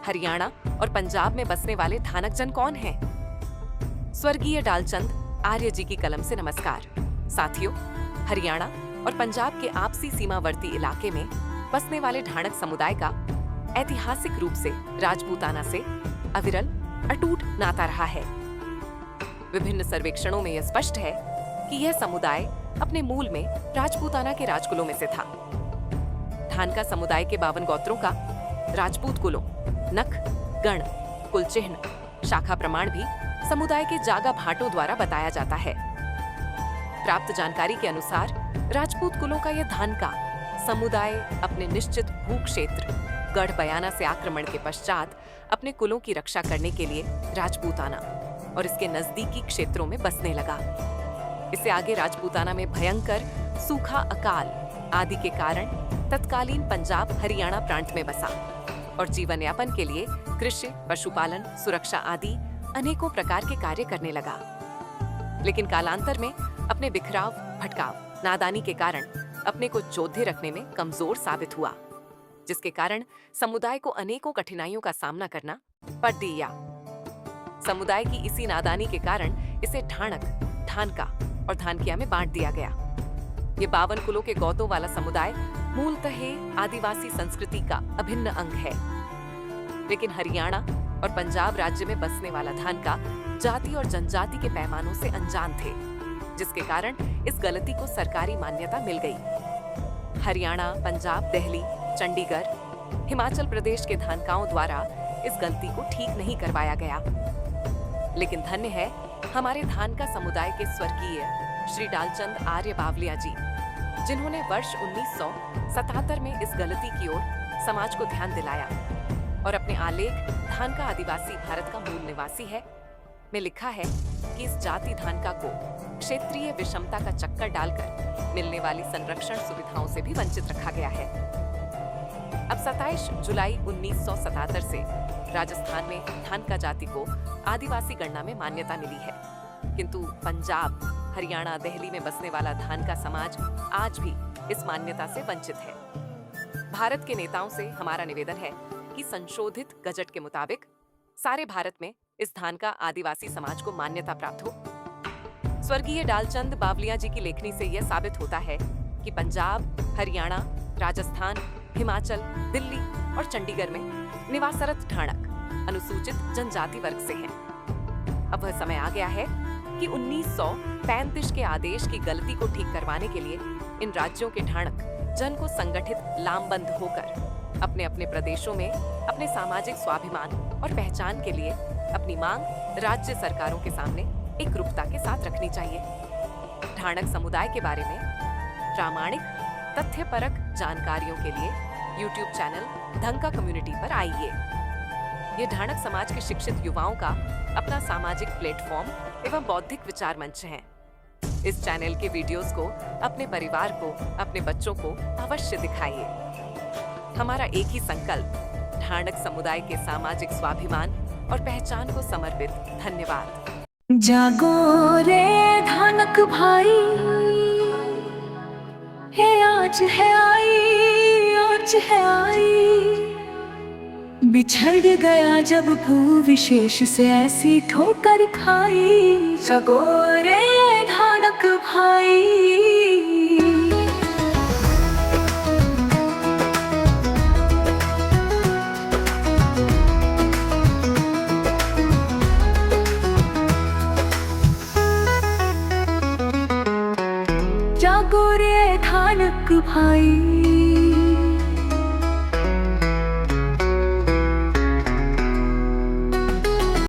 हरियाणा और पंजाब में बसने वाले धानक जन कौन हैं? स्वर्गीय डालचंद आर्य जी की कलम से नमस्कार। साथियों, हरियाणा और पंजाब के आपसी सीमावर्ती इलाके में बसने वाले ढाणक समुदाय का ऐतिहासिक रूप से राजपूताना से अविरल अटूट नाता रहा है। विभिन्न सर्वेक्षणों में यह स्पष्ट है कि यह समुदाय अपने मूल में राजपूताना के राजकुलों में से था। धानका समुदाय के 52 गोत्रों का राजपूत कुलों, नख, गण, कुल चिन्ह, शाखा प्रमाण भी समुदाय के जागा भाटों द्वारा बताया जाता है। प्राप्त जानकारी के अनुसार राजपूत कुलों का यह धानका समुदाय अपने निश्चित भू क्षेत्र गढ़ बयाना से आक्रमण के पश्चात अपने कुलों की रक्षा करने के लिए राजपूताना और इसके नजदीकी क्षेत्रों में बसने लगा। इससे आगे राजपूताना में भयंकर सूखा, अकाल आदि के कारण तत्कालीन पंजाब हरियाणा प्रांत में बसा और जीवन यापन के लिए कृषि, पशुपालन, सुरक्षा आदि अनेकों प्रकार के कार्य करने लगा। लेकिन कालांतर में अपने बिखराव, भटकाव, नादानी के कारण अपने को जोधे रखने में कमजोर साबित हुआ, जिसके कारण समुदाय को अनेकों कठिनाइयों का सामना करना पड़ दिया। समुदाय की इसी नादानी के कारण इसे ढाणक, धानका और धानकिया में बांट दिया गया। ये 52 कुलों के गौतों वाला समुदाय मूलतः आदिवासी संस्कृति का अभिन्न अंग है। लेकिन हरियाणा और पंजाब राज्य में बसने वाला धानका जाति और जनजाति के पैमानों से अनजान थे, जिसके कारण इस गलती को सरकारी मान्यता मिल गई। हरियाणा, पंजाब, दिल्ली, चंडीगढ़, हिमाचल प्रदेश के धानकाओं द्वारा इस गलती को ठीक नहीं करवाया गया। लेकिन धन्य है हमारे धानका समुदाय के स्वर्गीय श्री डालचंद आर्य बावलिया जी, जिन्होंने वर्ष 1977 में इस गलती की ओर समाज को ध्यान दिलाया और अपने आलेख धानका आदिवासी भारत का मूल निवासी है में लिखा है कि इस जाति धानका को क्षेत्रीय विषमता का चक्कर डालकर मिलने वाली संरक्षण सुविधाओं से भी वंचित रखा गया है। अब 27 जुलाई 1977 से राजस्थान में धानका जाति को आदिवासी गणना में मान्यता मिली है, किंतु पंजाब, हरियाणा, दिल्ली में बसने वाला धानका समाज आज भी इस मान्यता से वंचित है। भारत के नेताओं से हमारा निवेदन है कि संशोधित गजट के मुताबिक सारे भारत में इस धानका आदिवासी समाज को मान्यता प्राप्त हो। स्वर्गीय डालचंद बावलिया जी की लेखनी से यह साबित होता है कि पंजाब, हरियाणा, राजस्थान, हिमाचल, दिल्ली और चंडीगढ़ में निवासरत ढाणक अनुसूचित जनजाति वर्ग से हैं। अब वह समय आ गया है कि 1935 के आदेश की गलती को ठीक करवाने के लिए इन राज्यों के ढाणक जन को संगठित लामबंद होकर अपने अपने प्रदेशों में अपने सामाजिक स्वाभिमान और पहचान के लिए अपनी मांग राज्य सरकारों के सामने एकरूपता के साथ रखनी चाहिए। ढाणक समुदाय के बारे में प्रामाणिक, तथ्यपरक जानकारियों के लिए YouTube चैनल धनका कम्युनिटी पर आइए। ये ढाणक समाज के शिक्षित युवाओं का अपना सामाजिक प्लेटफॉर्म एवं बौद्धिक विचार मंच है। इस चैनल के वीडियोस को अपने परिवार को, अपने बच्चों को अवश्य दिखाइए। हमारा एक ही संकल्प, ढाणक समुदाय के सामाजिक स्वाभिमान और पहचान को समर्पित। धन्यवाद। जागो रे धानक भाई, है आज है आई, आज है आई। बिछड़ गया जब भू विशेष से ऐसी ठोकर खाई। जागो रे धानक भाई। जागो रे धानक भाई।